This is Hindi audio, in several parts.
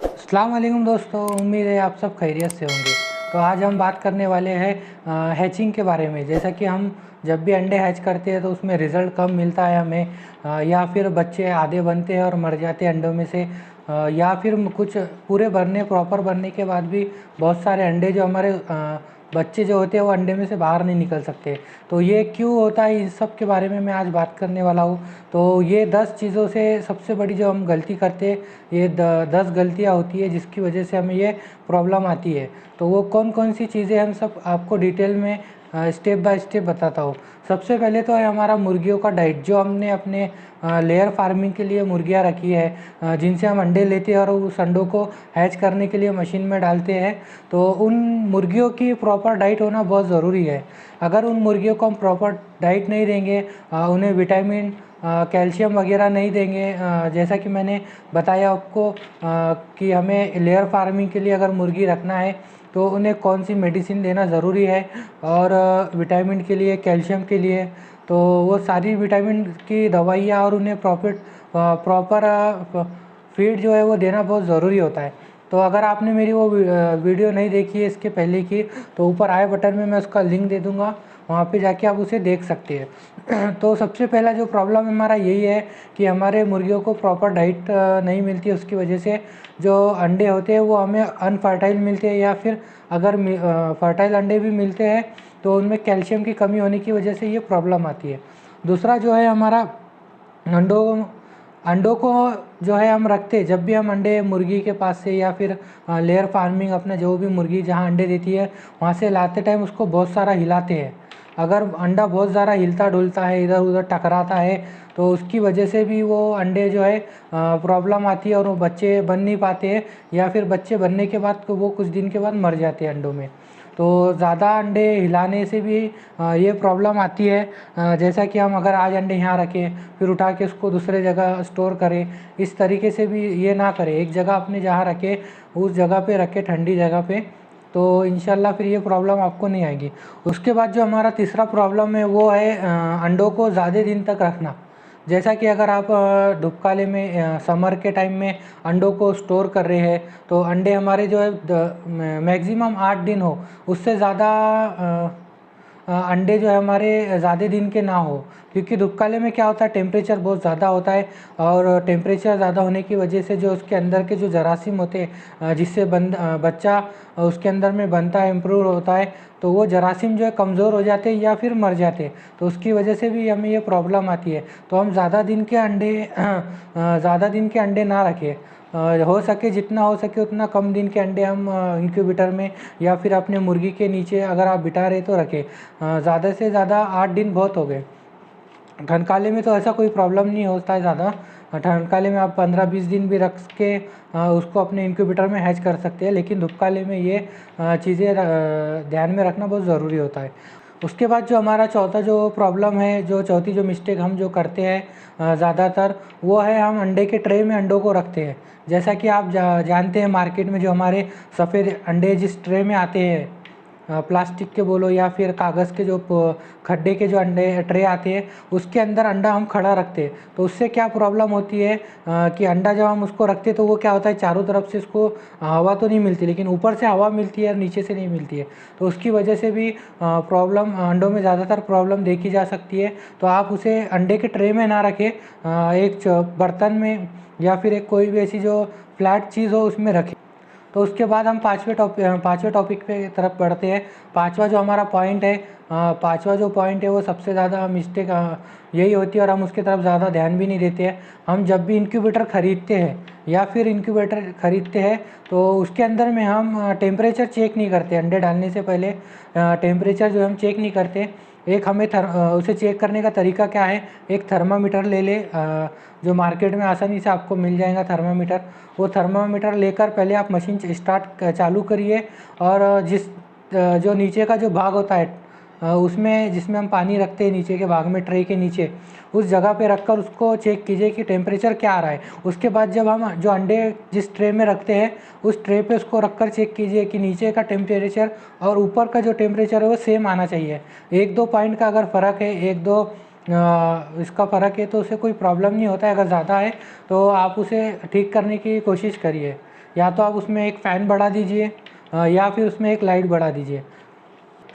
अस्सलाम वालेकुम दोस्तों, उम्मीद है आप सब खैरियत से होंगे। तो आज हम बात करने वाले हैं हैचिंग के बारे में। जैसा कि हम जब भी अंडे हैच करते हैं तो उसमें रिज़ल्ट कम मिलता है हमें, या फिर बच्चे आधे बनते हैं और मर जाते हैं अंडों में से, या फिर कुछ पूरे भरने प्रॉपर भरने के बाद भी बहुत सारे अंडे जो हमारे बच्चे जो होते हैं वो अंडे में से बाहर नहीं निकल सकते। तो ये क्यों होता है, इस सब के बारे में मैं आज बात करने वाला हूँ। तो ये 10 चीज़ों से सबसे बड़ी जो हम गलती करते हैं, ये 10 गलतियाँ होती है जिसकी वजह से हमें ये प्रॉब्लम आती है। तो वो कौन कौन सी चीज़ें हम सब आपको डिटेल में स्टेप बाय स्टेप बताता हूँ। सबसे पहले तो है हमारा मुर्गियों का डाइट। जो हमने अपने लेयर फार्मिंग के लिए मुर्गियाँ रखी है, जिनसे हम अंडे लेते हैं और उस अंडों को हैच करने के लिए मशीन में डालते हैं, तो उन मुर्गियों की प्रॉपर डाइट होना बहुत ज़रूरी है। अगर उन मुर्गियों को हम प्रॉपर डाइट नहीं देंगे, उन्हें विटामिन कैल्शियम वगैरह नहीं देंगे, जैसा कि मैंने बताया आपको कि हमें लेयर फार्मिंग के लिए अगर मुर्गी रखना है तो उन्हें कौन सी मेडिसिन देना ज़रूरी है, और विटामिन के लिए, कैल्शियम के लिए, तो वो सारी विटामिन की दवाइयाँ और उन्हें प्रॉपर फीड जो है वो देना बहुत ज़रूरी होता है। तो अगर आपने मेरी वो वीडियो नहीं देखी है इसके पहले की, तो ऊपर आई बटन में मैं उसका लिंक दे दूँगा, वहाँ पे जाके आप उसे देख सकते हैं। तो सबसे पहला जो प्रॉब्लम हमारा यही है कि हमारे मुर्गियों को प्रॉपर डाइट नहीं मिलती है। उसकी वजह से जो अंडे होते हैं वो हमें अनफर्टाइल मिलते हैं, या फिर अगर फर्टाइल अंडे भी मिलते हैं तो उनमें कैल्शियम की कमी होने की वजह से ये प्रॉब्लम आती है। दूसरा जो है हमारा अंडों अंडों को जो है हम रखते, जब भी हम अंडे मुर्गी के पास से या फिर लेयर फार्मिंग अपना जो भी मुर्गी जहाँ अंडे देती है वहाँ से लाते टाइम उसको बहुत सारा हिलाते हैं। अगर अंडा बहुत ज़्यादा हिलता डुलता है, इधर उधर टकराता है, तो उसकी वजह से भी वो अंडे जो है प्रॉब्लम आती है और वो बच्चे बन नहीं पाते हैं, या फिर बच्चे बनने के बाद तो वो कुछ दिन के बाद मर जाते हैं अंडों में। तो ज़्यादा अंडे हिलाने से भी ये प्रॉब्लम आती है। जैसा कि हम अगर आज अंडे यहाँ रखें फिर उठा के उसको दूसरे जगह स्टोर करें, इस तरीके से भी ये ना करें। एक जगह आपने जहाँ रखे उस जगह पे रखें, ठंडी जगह पे, तो इंशाल्लाह फिर ये प्रॉब्लम आपको नहीं आएगी। उसके बाद जो हमारा तीसरा प्रॉब्लम है वो है अंडों को ज़्यादा दिन तक रखना। जैसा कि अगर आप धूपकाले में समर के टाइम में अंडों को स्टोर कर रहे हैं, तो अंडे हमारे जो है मैक्सिमम 8 दिन हो, उससे ज़्यादा अंडे जो है हमारे ज़्यादा दिन के ना हो। क्योंकि धूपकाले में क्या होता है, टेम्परेचर बहुत ज़्यादा होता है, और टेम्परेचर ज़्यादा होने की वजह से जो उसके अंदर के जो जरासीम होते हैं, जिससे बच्चा उसके अंदर में बनता है, इम्प्रूव होता है, तो वो जरासीम जो है कमज़ोर हो जाते हैं या फिर मर जाते हैं। तो उसकी वजह से भी हमें ये प्रॉब्लम आती है। तो हम ज़्यादा दिन के अंडे ना रखें। हो सके, जितना हो सके उतना कम दिन के अंडे हम इंक्यूबेटर में या फिर अपने मुर्गी के नीचे अगर आप बिठा रहे तो रखें। ज़्यादा से ज़्यादा 8 दिन बहुत हो गए। ठंडकाले में तो ऐसा कोई प्रॉब्लम नहीं होता है ज़्यादा। ठंडकाले में आप 15-20 दिन भी रख के उसको अपने इंक्यूबेटर में हैच कर सकते हैं, लेकिन धूपकाले में ये चीज़ें ध्यान में रखना बहुत ज़रूरी होता है। उसके बाद जो हमारा चौथा जो प्रॉब्लम है, जो चौथी जो मिस्टेक हम जो करते हैं ज़्यादातर, वो है हम अंडे के ट्रे में अंडों को रखते हैं। जैसा कि आप जानते हैं, मार्केट में जो हमारे सफ़ेद अंडे जिस ट्रे में आते हैं, प्लास्टिक के बोलो या फिर कागज़ के जो खड्डे के जो अंडे ट्रे आते हैं, उसके अंदर अंडा हम खड़ा रखते हैं। तो उससे क्या प्रॉब्लम होती है कि अंडा जब हम उसको रखते हैं तो वो क्या होता है, चारों तरफ से उसको हवा तो नहीं मिलती, लेकिन ऊपर से हवा मिलती है और नीचे से नहीं मिलती है। तो उसकी वजह से भी प्रॉब्लम, अंडों में ज़्यादातर प्रॉब्लम देखी जा सकती है। तो आप उसे अंडे के ट्रे में ना रखें, एक बर्तन में या फिर एक कोई भी ऐसी जो फ्लैट चीज़ हो उसमें रखें। तो उसके बाद हम पाँचवें टॉपिक पे तरफ बढ़ते हैं। पाँचवा जो हमारा पॉइंट है, पाँचवा जो पॉइंट है वो सबसे ज़्यादा मिस्टेक यही होती है, और हम उसकी तरफ ज़्यादा ध्यान भी नहीं देते हैं। हम जब भी इंक्यूबेटर ख़रीदते हैं या फिर इंक्यूबेटर ख़रीदते हैं तो उसके अंदर में हम टेम्परेचर चेक नहीं करते। अंडे डालने से पहले टेम्परेचर जो हम चेक नहीं करते। एक हमें उसे चेक करने का तरीका क्या है, एक थर्मामीटर ले ले, जो मार्केट में आसानी से आपको मिल जाएगा थर्मामीटर। वो थर्मामीटर लेकर पहले आप मशीन चालू करिए, और जो नीचे का जो भाग होता है उसमें, जिसमें हम पानी रखते हैं नीचे के भाग में, ट्रे के नीचे, उस जगह पे रखकर उसको चेक कीजिए कि टेम्परेचर क्या आ रहा है। उसके बाद जब हम जो अंडे जिस ट्रे में रखते हैं उस ट्रे पे उसको रखकर चेक कीजिए कि नीचे का टेम्परेचर और ऊपर का जो टेम्परेचर है वो सेम आना चाहिए। 1-2 पॉइंट का अगर फ़र्क है, 1-2 इसका फ़र्क है तो उसे कोई प्रॉब्लम नहीं होता है। अगर ज़्यादा है तो आप उसे ठीक करने की कोशिश करिए। या तो आप उसमें एक फ़ैन बढ़ा दीजिए या फिर उसमें एक लाइट बढ़ा दीजिए।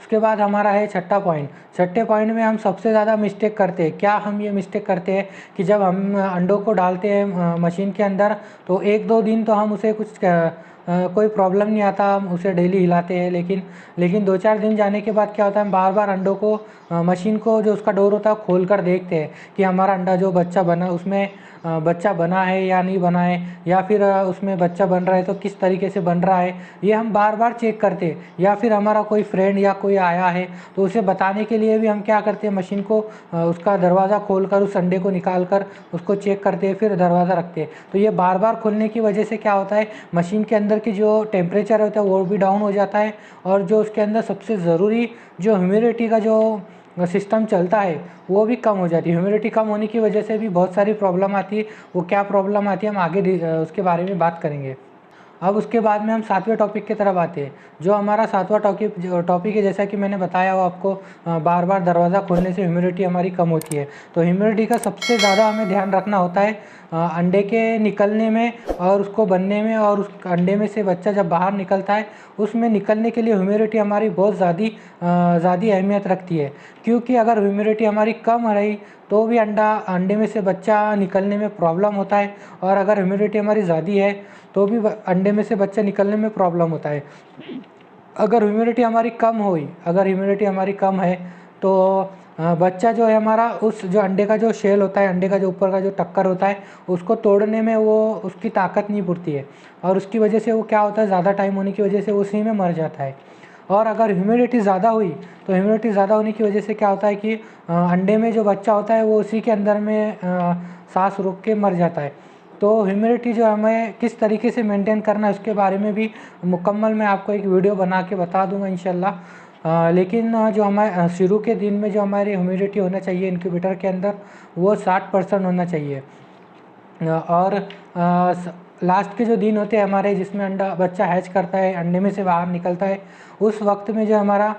उसके बाद हमारा है छठा पॉइंट। छठे पॉइंट में हम सबसे ज़्यादा मिस्टेक करते हैं, क्या हम ये मिस्टेक करते हैं कि जब हम अंडों को डालते हैं मशीन के अंदर, तो 1-2 दिन तो हम उसे कुछ कोई प्रॉब्लम नहीं आता, हम उसे डेली हिलाते हैं। लेकिन 2-4 दिन जाने के बाद क्या होता है, हम बार बार अंडों को मशीन को जो उसका डोर होता है खोल कर देखते हैं कि हमारा अंडा जो बच्चा बना उसमें बच्चा बना है या नहीं बना है, या फिर उसमें बच्चा बन रहा है तो किस तरीके से बन रहा है, ये हम बार बार चेक करते हैं। या फिर हमारा कोई फ्रेंड या कोई आया है तो उसे बताने के लिए भी हम क्या करते हैं, मशीन को उसका दरवाज़ा खोलकर उस अंडे को निकाल कर उसको चेक करते हैं, फिर दरवाज़ा रखते हैं। तो ये बार बार खोलने की वजह से क्या होता है, मशीन के अंदर की जो टेम्परेचर होता है वो भी डाउन हो जाता है, और जो उसके अंदर सबसे ज़रूरी जो ह्यूमिडिटी का जो सिस्टम चलता है वो भी कम हो जाती है। ह्यूमिडिटी कम होने की वजह से भी बहुत सारी प्रॉब्लम आती है। वो क्या प्रॉब्लम आती है हम आगे उसके बारे में बात करेंगे। अब उसके बाद में हम 7वें टॉपिक की तरफ आते हैं। जो हमारा 7वां टॉपिक है, जैसा कि मैंने बताया वो आपको, बार बार दरवाज़ा खोलने से ह्यूमिडिटी हमारी कम होती है। तो ह्यूमिडिटी का सबसे ज़्यादा हमें ध्यान रखना होता है अंडे के निकलने में और उसको बनने में, और उस अंडे में से बच्चा जब बाहर निकलता है उसमें निकलने के लिए ह्यूमिडिटी हमारी बहुत ज़्यादा अहमियत रखती है। क्योंकि अगर ह्यूमिडिटी हमारी कम रही तो भी अंडे में से बच्चा निकलने में प्रॉब्लम होता है, और अगर ह्यूमिडिटी हमारी ज़्यादा है तो भी अंडे में से बच्चा निकलने में प्रॉब्लम होता है। अगर ह्यूमिडिटी हमारी कम है तो बच्चा जो है हमारा, उस जो अंडे का जो शेल होता है, अंडे का जो ऊपर का जो टक्कर होता है, उसको तोड़ने में वो उसकी ताकत नहीं पुरती है, और उसकी वजह से वो क्या होता है, ज़्यादा टाइम होने की वजह से उसी में मर जाता है। और अगर ह्यूमिडिटी ज़्यादा हुई तो ह्यूमिडिटी ज़्यादा होने की वजह से क्या होता है कि अंडे में जो बच्चा होता है वो उसी के अंदर में सांस रोक के मर जाता है। तो ह्यूमिडिटी जो हमें किस तरीके से मेंटेन करना है उसके बारे में भी मुकम्मल मैं आपको एक वीडियो बना के बता दूंगा इंशाल्लाह। लेकिन जो हमारे शुरू के दिन में जो हमारी ह्यूमिडिटी होना चाहिए इनक्यूबेटर के अंदर, वो 60% होना चाहिए। और लास्ट के जो दिन होते हैं हमारे, जिसमें बच्चा हैच करता है, अंडे में से बाहर निकलता है, उस वक्त में जो हमारा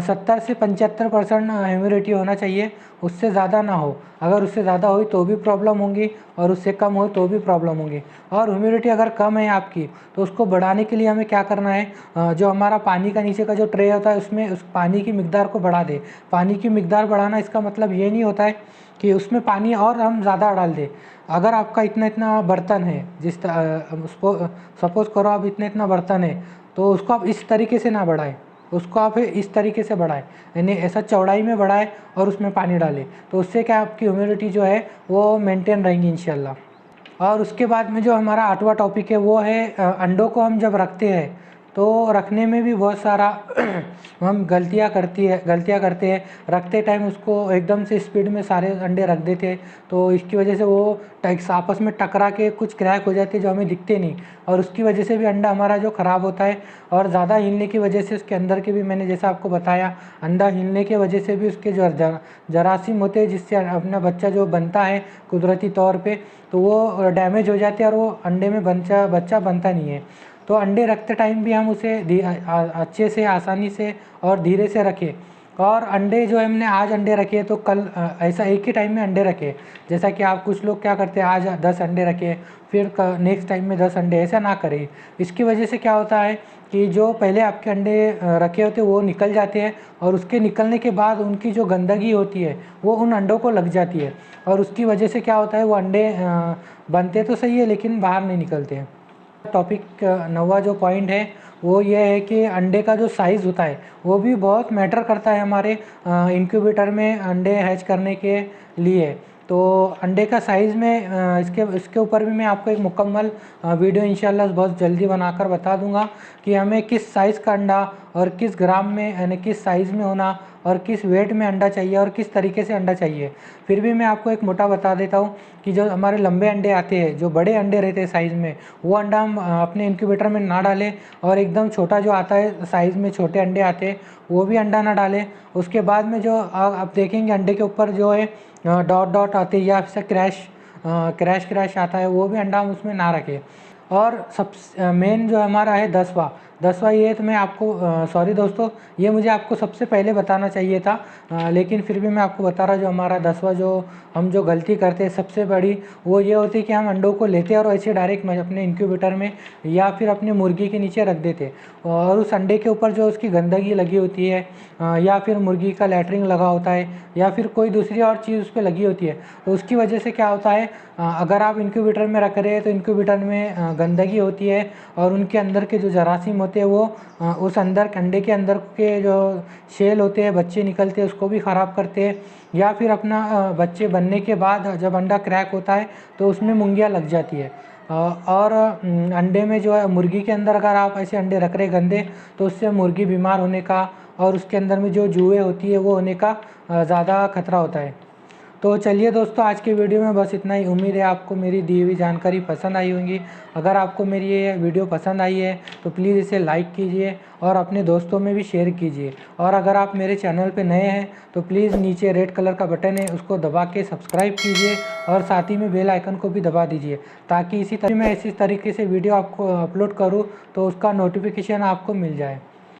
70 से 75% ह्यूमिडिटी होना चाहिए, उससे ज़्यादा ना हो। अगर उससे ज़्यादा हुई तो भी प्रॉब्लम होंगी, और उससे कम हो तो भी प्रॉब्लम होगी। और ह्यूमिडिटी अगर कम है आपकी तो उसको बढ़ाने के लिए हमें क्या करना है, जो हमारा पानी का नीचे का जो ट्रे होता है उसमें उस पानी की मिकदार को बढ़ा दे। पानी की मिकदार बढ़ाना इसका मतलब ये नहीं होता है कि उसमें पानी और हम ज़्यादा डाल दें। अगर आपका इतना बर्तन है, सपोज़ करो आप इतना बर्तन है, तो उसको आप इस तरीके से ना बढ़ाएं, उसको आप इस तरीके से बढ़ाएं, यानी ऐसा चौड़ाई में बढ़ाएं और उसमें पानी डालें। तो उससे क्या आपकी ह्यूमिडिटी जो है वो मेंटेन रहेंगी इंशाल्लाह। और उसके बाद में जो हमारा 8वां टॉपिक है वो है अंडों को हम जब रखते हैं तो रखने में भी बहुत सारा हम गलतियां करते हैं। रखते टाइम उसको एकदम से स्पीड में सारे अंडे रख देते हैं, तो इसकी वजह से वो आपस में टकरा के कुछ क्रैक हो जाते हैं जो हमें दिखते नहीं, और उसकी वजह से भी अंडा हमारा जो ख़राब होता है। और ज़्यादा हिलने की वजह से उसके अंदर के भी, मैंने जैसा आपको बताया, अंडा हिलने की वजह से भी उसके जो जरासीम होते हैं जिससे अपना बच्चा जो बनता है कुदरती तौर पर, तो वो डैमेज हो जाते हैं और वो अंडे में बच्चा बनता नहीं है। तो अंडे रखते टाइम भी हम उसे अच्छे से, आसानी से और धीरे से रखें। और अंडे जो हमने आज अंडे रखे तो कल ऐसा एक ही टाइम में अंडे रखें। जैसा कि आप कुछ लोग क्या करते हैं, आज 10 अंडे रखे फिर नेक्स्ट टाइम में 10 अंडे, ऐसा ना करें। इसकी वजह से क्या होता है कि जो पहले आपके अंडे रखे होते हैं वो निकल जाते हैं, और उसके निकलने के बाद उनकी जो गंदगी होती है वो उन अंडों को लग जाती है, और उसकी वजह से क्या होता है, वो अंडे बनते तो सही है लेकिन बाहर नहीं निकलते हैं। टॉपिक 9वां जो पॉइंट है वो ये है कि अंडे का जो साइज़ होता है वो भी बहुत मैटर करता है हमारे इंक्यूबेटर में अंडे हैच करने के लिए। तो अंडे का साइज़ में इसके ऊपर भी मैं आपको एक मुकम्मल वीडियो इंशाल्लाह बहुत जल्दी बनाकर बता दूंगा कि हमें किस साइज़ का अंडा और किस ग्राम में, यानी किस साइज़ में होना और किस वेट में अंडा चाहिए और किस तरीके से अंडा चाहिए। फिर भी मैं आपको एक मोटा बता देता हूँ कि जो हमारे लंबे अंडे आते हैं, जो बड़े अंडे रहते हैं साइज़ में, वो अंडा हम अपने इंक्यूबेटर में ना डालें, और एकदम छोटा जो आता है साइज़ में छोटे अंडे आते हैं वो भी अंडा ना डालें। उसके बाद में जो आप देखेंगे अंडे के ऊपर जो है डॉट डॉट आते हैं या फिर क्रैश आता है, वो भी अंडा हम उसमें ना रखें। और सब मेन जो हमारा है 10वां ये है। तो मैं आपको सॉरी दोस्तों, ये मुझे आपको सबसे पहले बताना चाहिए था, लेकिन फिर भी मैं आपको बता रहा, जो हमारा 10वां जो गलती करते हैं सबसे बड़ी, वो ये होती है कि हम अंडों को लेते हैं और ऐसे डायरेक्ट अपने इंक्यूबेटर में या फिर अपने मुर्गी के नीचे रख देते, और उस अंडे के ऊपर जो उसकी गंदगी लगी होती है, या फिर मुर्गी का लैट्रिन लगा होता है, या फिर कोई दूसरी और चीज़ उस पर लगी होती है, तो उसकी वजह से क्या होता है, अगर आप इंक्यूबेटर में रख रहे हैं तो इंक्यूबेटर में गंदगी होती है, और उनके अंदर के जो जरासीम होते हैं वो उस अंदर अंडे के अंदर के जो शेल होते हैं, बच्चे निकलते हैं, उसको भी ख़राब करते हैं। या फिर अपना बच्चे बनने के बाद जब अंडा क्रैक होता है तो उसमें मुंगियाँ लग जाती है। और अंडे में जो है, मुर्गी के अंदर अगर आप ऐसे अंडे रख रहे गंदे, तो उससे मुर्गी बीमार होने का और उसके अंदर में जो जुएँ होती है वो होने का ज़्यादा खतरा होता है। तो चलिए दोस्तों, आज के वीडियो में बस इतना ही। उम्मीद है आपको मेरी दी हुई जानकारी पसंद आई होंगी। अगर आपको मेरी ये वीडियो पसंद आई है तो प्लीज़ इसे लाइक कीजिए और अपने दोस्तों में भी शेयर कीजिए। और अगर आप मेरे चैनल पे नए हैं तो प्लीज़ नीचे रेड कलर का बटन है, उसको दबा के सब्सक्राइब कीजिए और साथ ही में बेल आइकन को भी दबा दीजिए, ताकि इसी तरह मैं इसी तरीके से वीडियो आपको अपलोड करूँ तो उसका नोटिफिकेशन आपको मिल जाए।